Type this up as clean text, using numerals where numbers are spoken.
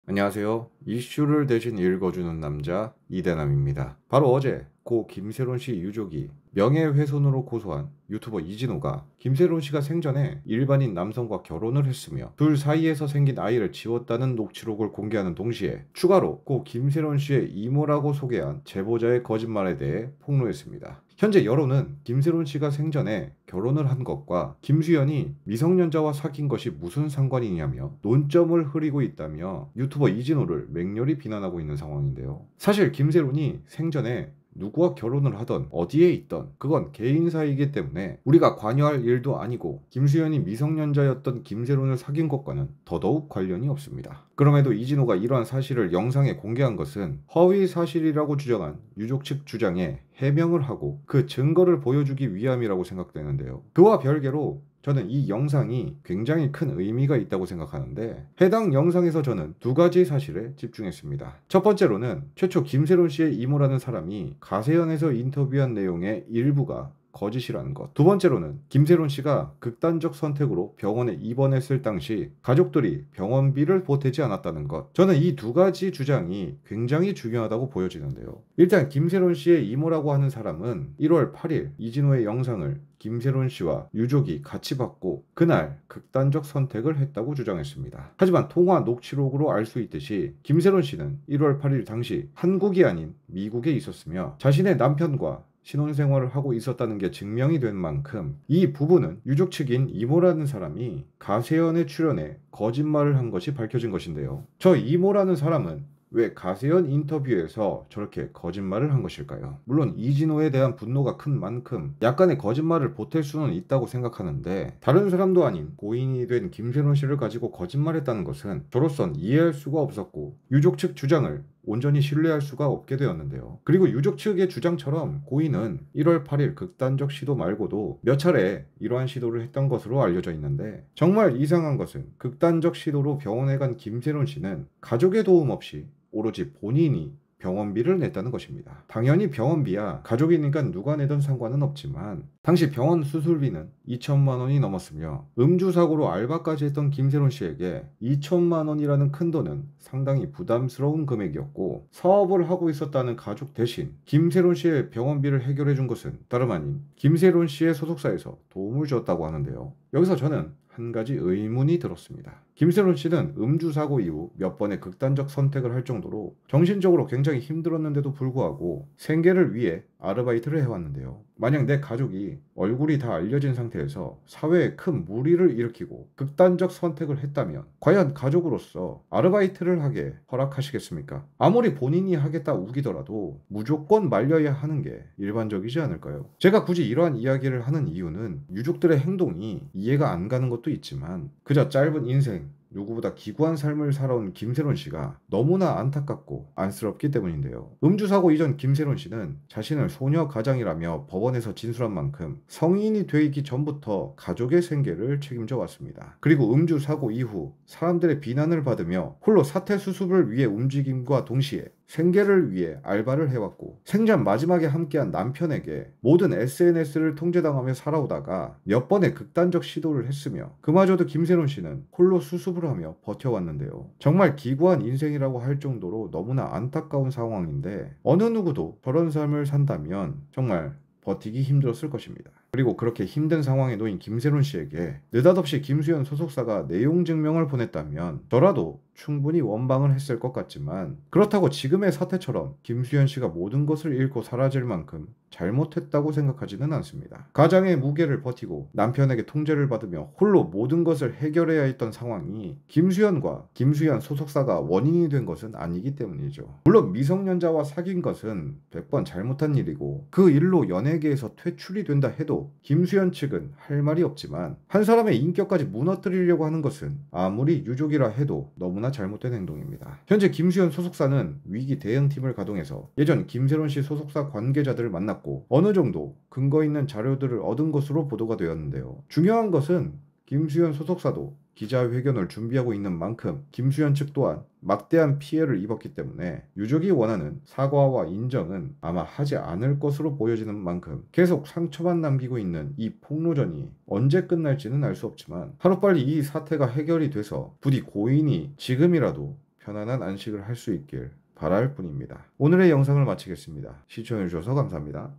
안녕하세요. 이슈를 대신 읽어주는 남자 이대남입니다. 바로 어제 고 김세론 씨 유족이 명예훼손으로 고소한 유튜버 이진호가 김세론 씨가 생전에 일반인 남성과 결혼을 했으며 둘 사이에서 생긴 아이를 지웠다는 녹취록을 공개하는 동시에 추가로 고 김세론 씨의 이모라고 소개한 제보자의 거짓말에 대해 폭로했습니다. 현재 여론은 김세론 씨가 생전에 결혼을 한 것과 김수현이 미성년자와 사귄 것이 무슨 상관이냐며 논점을 흐리고 있다며 유튜버 이진호를 맹렬히 비난하고 있는 상황인데요. 사실 김세론이 생전에 누구와 결혼을 하던 어디에 있던 그건 개인사이기 때문에 우리가 관여할 일도 아니고 김수현이 미성년자였던 김세론을 사귄 것과는 더더욱 관련이 없습니다. 그럼에도 이진호가 이러한 사실을 영상에 공개한 것은 허위 사실이라고 주장한 유족 측 주장에 해명을 하고 그 증거를 보여주기 위함이라고 생각되는데요. 그와 별개로 저는 이 영상이 굉장히 큰 의미가 있다고 생각하는데 해당 영상에서 저는 두 가지 사실에 집중했습니다. 첫 번째로는 최초 김세론 씨의 이모라는 사람이 가세연에서 인터뷰한 내용의 일부가 거짓이라는 것. 두 번째로는 김세론 씨가 극단적 선택으로 병원에 입원했을 당시 가족들이 병원비를 보태지 않았다는 것. 저는 이 두 가지 주장이 굉장히 중요하다고 보여지는데요. 일단 김세론 씨의 이모라고 하는 사람은 1월 8일 이진호의 영상을 김세론 씨와 유족이 같이 받고 그날 극단적 선택을 했다고 주장했습니다. 하지만 통화 녹취록으로 알 수 있듯이 김세론 씨는 1월 8일 당시 한국이 아닌 미국에 있었으며 자신의 남편과 신혼생활을 하고 있었다는 게 증명이 된 만큼 이 부분은 유족 측인 이모라는 사람이 가세연에 출연해 거짓말을 한 것이 밝혀진 것인데요. 저 이모라는 사람은 왜 가세연 인터뷰에서 저렇게 거짓말을 한 것일까요? 물론 이진호에 대한 분노가 큰 만큼 약간의 거짓말을 보탤 수는 있다고 생각하는데 다른 사람도 아닌 고인이 된 김세론 씨를 가지고 거짓말했다는 것은 저로선 이해할 수가 없었고 유족 측 주장을 온전히 신뢰할 수가 없게 되었는데요. 그리고 유족 측의 주장처럼 고인은 1월 8일 극단적 시도 말고도 몇 차례 이러한 시도를 했던 것으로 알려져 있는데 정말 이상한 것은 극단적 시도로 병원에 간 김세론 씨는 가족의 도움 없이 오로지 본인이 병원비를 냈다는 것입니다. 당연히 병원비야 가족이니까 누가 내든 상관은 없지만 당시 병원 수술비는 2천만 원이 넘었으며 음주사고로 알바까지 했던 김세론 씨에게 2천만 원이라는 큰 돈은 상당히 부담스러운 금액이었고 사업을 하고 있었다는 가족 대신 김세론 씨의 병원비를 해결해 준 것은 다름 아닌 김세론 씨의 소속사에서 도움을 줬다고 하는데요. 여기서 저는 한 가지 의문이 들었습니다. 김세론 씨는 음주사고 이후 몇 번의 극단적 선택을 할 정도로 정신적으로 굉장히 힘들었는데도 불구하고 생계를 위해 아르바이트를 해왔는데요. 만약 내 가족이 얼굴이 다 알려진 상태에서 사회에 큰 무리를 일으키고 극단적 선택을 했다면 과연 가족으로서 아르바이트를 하게 허락하시겠습니까? 아무리 본인이 하겠다 우기더라도 무조건 말려야 하는 게 일반적이지 않을까요? 제가 굳이 이러한 이야기를 하는 이유는 유족들의 행동이 이해가 안 가는 것도 있지만 그저 짧은 인생 누구보다 기구한 삶을 살아온 김세론 씨가 너무나 안타깝고 안쓰럽기 때문인데요. 음주사고 이전 김세론 씨는 자신을 소녀 가장이라며 법원에서 진술한 만큼 성인이 되기 전부터 가족의 생계를 책임져 왔습니다. 그리고 음주사고 이후 사람들의 비난을 받으며 홀로 사태 수습을 위해 움직임과 동시에 생계를 위해 알바를 해왔고 생전 마지막에 함께한 남편에게 모든 SNS를 통제당하며 살아오다가 몇 번의 극단적 시도를 했으며 그마저도 김세론 씨는 홀로 수습을 하며 버텨왔는데요. 정말 기구한 인생이라고 할 정도로 너무나 안타까운 상황인데 어느 누구도 저런 삶을 산다면 정말 버티기 힘들었을 것입니다. 그리고 그렇게 힘든 상황에 놓인 김세론 씨에게 느닷없이 김수현 소속사가 내용 증명을 보냈다면 저라도 충분히 원방을 했을 것 같지만 그렇다고 지금의 사태처럼 김수현 씨가 모든 것을 잃고 사라질 만큼 잘못했다고 생각하지는 않습니다. 가장의 무게를 버티고 남편에게 통제를 받으며 홀로 모든 것을 해결해야 했던 상황이 김수현과 김수현 소속사가 원인이 된 것은 아니기 때문이죠. 물론 미성년자와 사귄 것은 100번 잘못한 일이고 그 일로 연예계에서 퇴출이 된다 해도 김수현 측은 할 말이 없지만 한 사람의 인격까지 무너뜨리려고 하는 것은 아무리 유족이라 해도 너무나 잘못된 행동입니다. 현재 김수현 소속사는 위기 대응팀을 가동해서 예전 김세론 씨 소속사 관계자들을 만났고 어느 정도 근거 있는 자료들을 얻은 것으로 보도가 되었는데요. 중요한 것은 김수현 소속사도 기자회견을 준비하고 있는 만큼 김수현 측 또한 막대한 피해를 입었기 때문에 유족이 원하는 사과와 인정은 아마 하지 않을 것으로 보여지는 만큼 계속 상처만 남기고 있는 이 폭로전이 언제 끝날지는 알 수 없지만 하루빨리 이 사태가 해결이 돼서 부디 고인이 지금이라도 편안한 안식을 할 수 있길 바랄 뿐입니다. 오늘의 영상을 마치겠습니다. 시청해주셔서 감사합니다.